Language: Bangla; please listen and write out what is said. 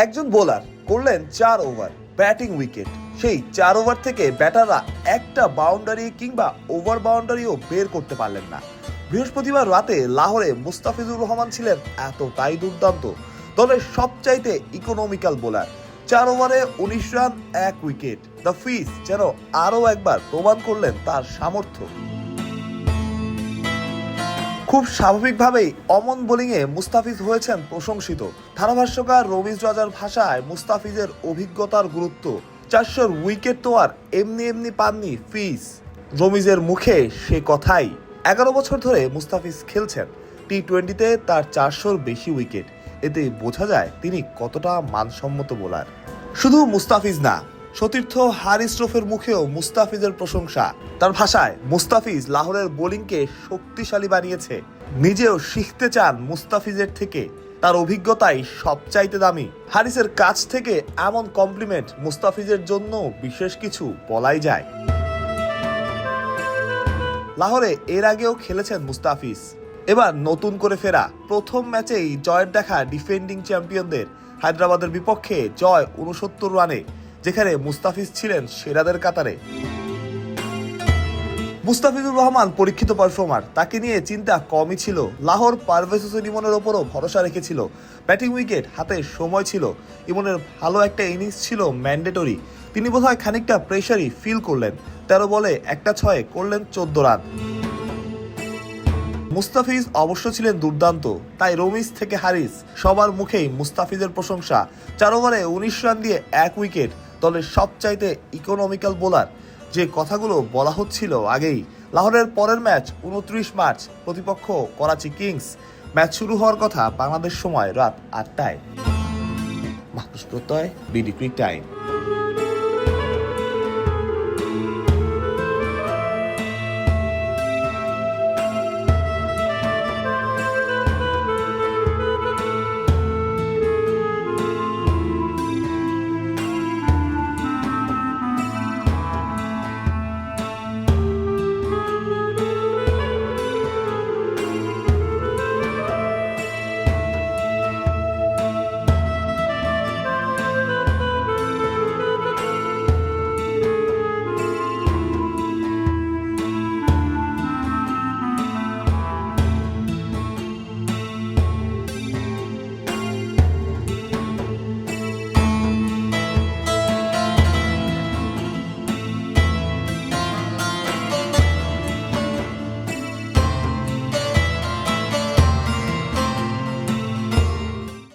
একজন বোলার করলেন 4 ওভার ব্যাটিং উইকেট। সেই 4 ওভার থেকে ব্যাটাররা একটা বাউন্ডারি কিংবা ওভার বাউন্ডারিও বের করতে পারলেন না। বৃহস্পতিবার রাতে লাহোরে মুস্তাফিজুর রহমান ছিলেন এতটাই দুর্দান্ত, দলের সবচাইতে ইকোনমিক্যাল বোলার। 4 ওভারে 19 রান, 1 উইকেট। দ্য ফিস যেন আরও একবার প্রমাণ করলেন তার সামর্থ্য। খুব স্বাভাবিকভাবেই অমন বোলিংয়ে মুস্তাফিজ হয়েছেন প্রশংসিত। ধারাভাষ্যকার রমিজ রাজার ভাষায় মুস্তাফিজের অভিজ্ঞতার গুরুত্ব। 400 উইকেট তো আর এমনি এমনি পাননি ফিস। রমিজের মুখে সে কথাই। 11 বছর ধরে মুস্তাফিজ খেলছেন। টি-20তে তার 400-র বেশি উইকেট। এতে বোঝা যায় তিনি কতটা মানসম্মত বোলার। শুধু মুস্তাফিজ না, সতীর্থ হারিস রফের মুখেও মুস্তাফিজের প্রশংসা। তার ভাষায় মুস্তাফিজ লাহোরের বোলিংকে শক্তিশালী বানিয়েছে। নিজেও শিখতে চান মুস্তাফিজের থেকে, তার অভিজ্ঞতাই সবচাইতে দামি। হারিসের কাছ থেকে এমন কমপ্লিমেন্ট মুস্তাফিজের জন্য বিশেষ কিছু বলাই যায়। লাহোরে এর আগেও খেলেছেন মুস্তাফিজ। এবার নতুন করে ফেরা। প্রথম ম্যাচেই জয়ের দেখা ডিফেন্ডিং চ্যাম্পিয়নদের। হায়দ্রাবাদের বিপক্ষে জয় 69 রানে, যেখানে মুস্তাফিজ ছিলেন সেরাদের কাতারে। মুস্তাফিজুর রহমান পরীক্ষিত পারফর্মার, তাকে নিয়ে চিন্তা কমই ছিল। লাহোর পারভেজ হোসেন ইমনের ওপরও ভরসা রেখেছিল। ব্যাটিং উইকেট হাতে সময় ছিল। ইমনের ভালো একটা ইনিংস ছিল ম্যান্ডেটরি। তিনি বোধহয় খানিকটা প্রেশারই ফিল করলেন। 13 বলে একটা 6 করলেন 14 রান। মুস্তাফিজ অবশ্য ছিলেন দুর্দান্ত, তাই রমিজ থেকে হারিস সবার মুখেই মুস্তাফিজের প্রশংসা। 4 ওভারে 19 রান দিয়ে 1 উইকেট, দলের সবচাইতে ইকোনমিক্যাল বোলার। যে কথাগুলো বলা হচ্ছিল আগেই। লাহোরের পরের ম্যাচ 29 মার্চ, প্রতিপক্ষ করাচি কিংস। ম্যাচ শুরু হওয়ার কথা বাংলাদেশ সময় রাত 8টায়। মাহফুজ প্রত্যয়, বিডি ক্রিক টাইম।